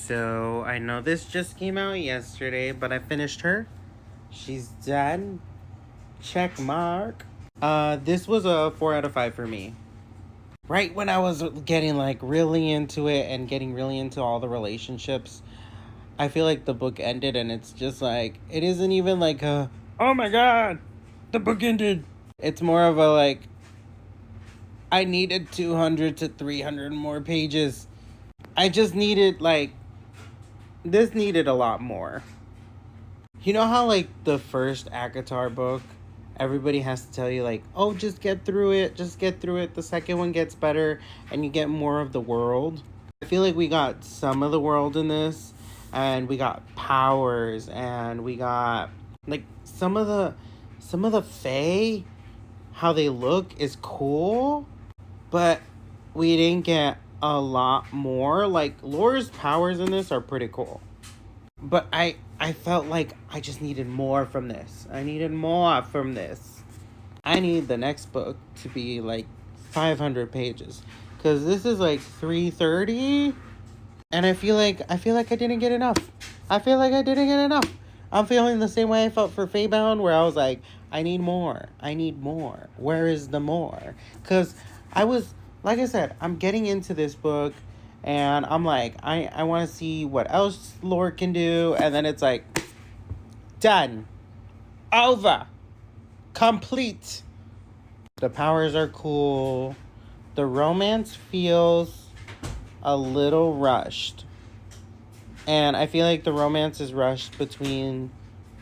So I know this just came out yesterday, but I finished her. She's done. Check mark. This was a 4 out of 5 for me. Right when I was getting like really into it and getting really into all the relationships, I feel like the book ended and it's just like it isn't even like a oh my god, the book ended. It's more of a like I needed 200 to 300 more pages. I just needed like this needed a lot more. You know how like the first ACOTAR book, everybody has to tell you like, oh, just get through it, just get through it. The second one gets better and you get more of the world. I feel like we got some of the world in this, and we got powers, and we got like some of the Fae, how they look is cool, but we didn't get a lot more. Like Laura's powers in this are pretty cool. But I felt like I just needed more from this. I needed more from this. I need the next book to be like 500 pages, cuz this is like 330, and I feel like I didn't get enough. I feel like I didn't get enough. I'm feeling the same way I felt for Feybound, where I was like, I need more. I need more. Where is the more? Cuz I was like I said, I'm getting into this book and I'm like, I want to see what else Lord can do. And then it's like, done. Over. Complete. The powers are cool. The romance feels a little rushed. And I feel like the romance is rushed between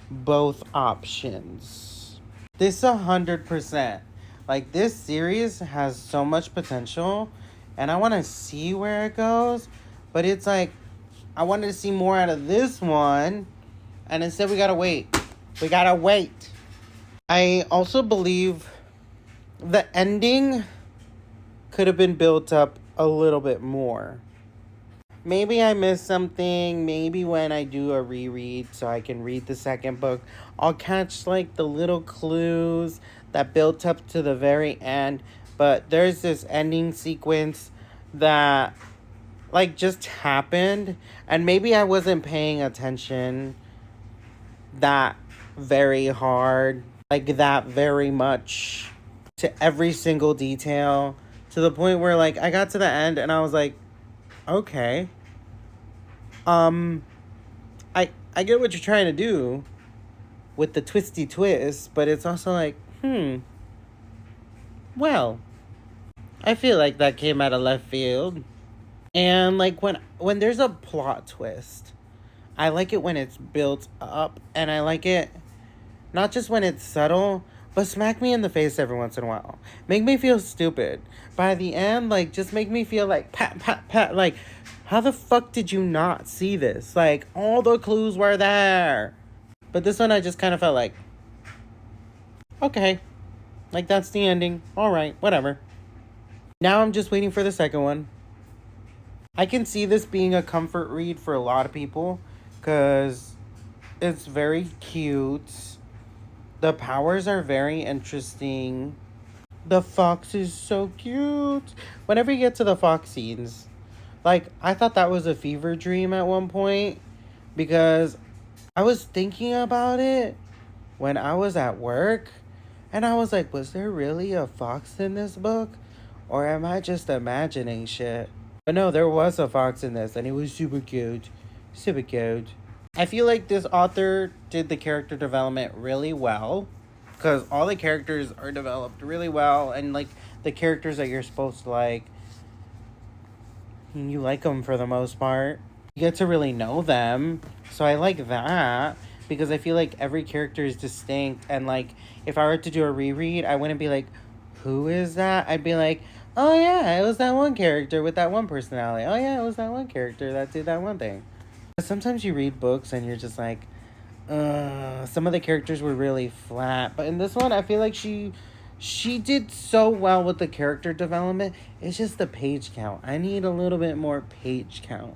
both options. This 100%. Like, this series has so much potential, and I want to see where it goes, but it's like, I wanted to see more out of this one, and instead we gotta wait. We gotta wait. I also believe the ending could have been built up a little bit more. Maybe I missed something. Maybe when I do a reread so I can read the second book, I'll catch like the little clues that built up to the very end. But there's this ending sequence that like just happened, and maybe I wasn't paying attention that very hard, like that very much, to every single detail, to the point where like I got to the end and I was like, okay. Um I get what you're trying to do with the twisty twist, but it's also like, well, I feel like that came out of left field. And like when there's a plot twist, I like it when it's built up, and I like it not just when it's subtle, but smack me in the face every once in a while. Make me feel stupid. By the end, like, just make me feel like, pat, pat, pat. Like, how the fuck did you not see this? Like, all the clues were there. But this one, I just kind of felt like, okay. Like, that's the ending. Alright, whatever. Now I'm just waiting for the second one. I can see this being a comfort read for a lot of people, because it's very cute. The powers are very interesting. The fox is so cute. Whenever you get to the fox scenes, like, I thought that was a fever dream at one point, because I was thinking about it when I was at work, and I was like, was there really a fox in this book? Or am I just imagining shit? But no, there was a fox in this, and it was super cute. Super cute. I feel like this author did the character development really well, because all the characters are developed really well, and like the characters that you're supposed to like, you like them for the most part. You get to really know them, so I like that, because I feel like every character is distinct, and like if I were to do a reread, I wouldn't be like, who is that? I'd be like, oh yeah, it was that one character with that one personality. Oh yeah, it was that one character that did that one thing. Sometimes you read books and you're just like, some of the characters were really flat. But in this one, I feel like she did so well with the character development. It's just the page count. I need a little bit more page count.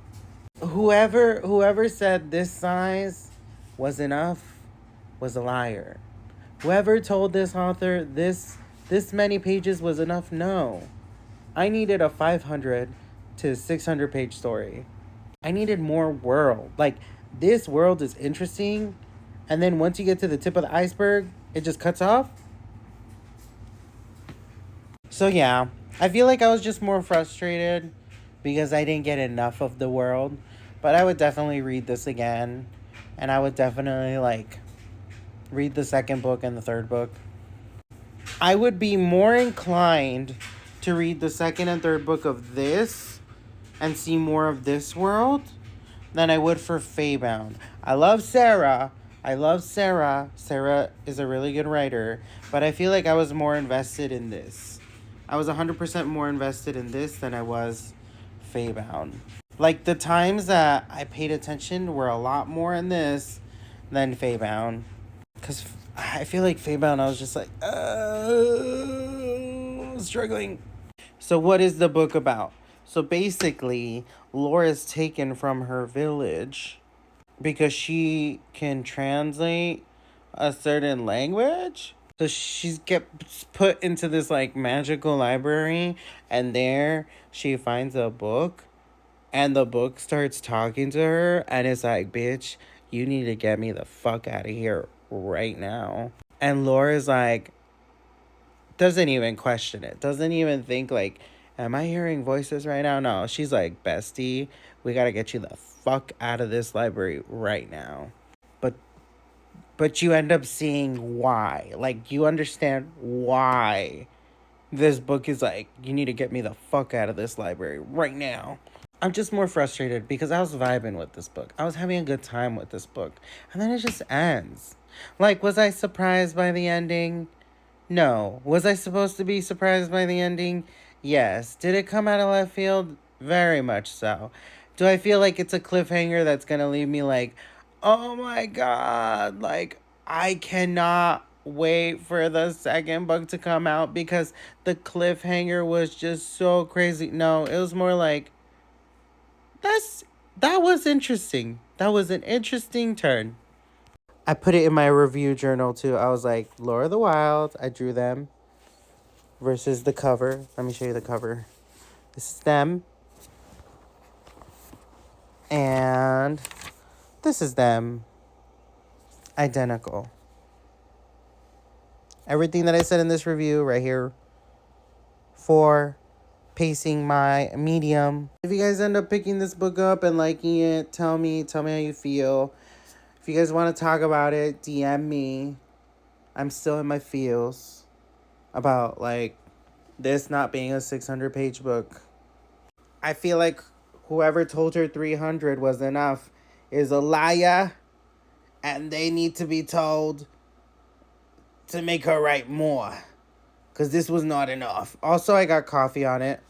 Whoever said this size was enough was a liar. Whoever told this author this many pages was enough, no. I needed a 500 to 600 page story. I needed more world. Like, this world is interesting, and then once you get to the tip of the iceberg, it just cuts off. So yeah, I feel like I was just more frustrated because I didn't get enough of the world. But I would definitely read this again, and I would definitely like read the second book and the third book. I would be more inclined to read the second and third book of this and see more of this world than I would for Feybound. I love Sarah. I love Sarah. Sarah is a really good writer, but I feel like I was more invested in this. I was 100% more invested in this than I was Feybound. Like, the times that I paid attention were a lot more in this than Feybound. Because I feel like Feybound, I was just like, struggling. So, what is the book about? So, basically, Laura's taken from her village because she can translate a certain language. So, she's get put into this, like, magical library, and there she finds a book, and the book starts talking to her, and it's like, bitch, you need to get me the fuck out of here right now. And Laura's like, doesn't even question it. Doesn't even think like, am I hearing voices right now? No, she's like, bestie, we gotta get you the fuck out of this library right now. But you end up seeing why. Like, you understand why this book is like, you need to get me the fuck out of this library right now. I'm just more frustrated because I was vibing with this book. I was having a good time with this book. And then it just ends. Like, was I surprised by the ending? No. Was I supposed to be surprised by the ending? Yes. Did it come out of left field? Very much so. Do I feel like it's a cliffhanger that's going to leave me like, oh my god, like, I cannot wait for the second book to come out because the cliffhanger was just so crazy. No, it was more like, that was interesting. That was an interesting turn. I put it in my review journal too. I was like, Laura of the Wild, I drew them versus the cover. Let me show you the cover. This is them. And this is them. Identical. Everything that I said in this review right here for pacing my medium. If you guys end up picking this book up and liking it, tell me how you feel. If you guys want to talk about it, DM me. I'm still in my feels about like this not being a 600-page book. I feel like whoever told her 300 was enough is a liar, and they need to be told to make her write more, because this was not enough. Also, I got coffee on it.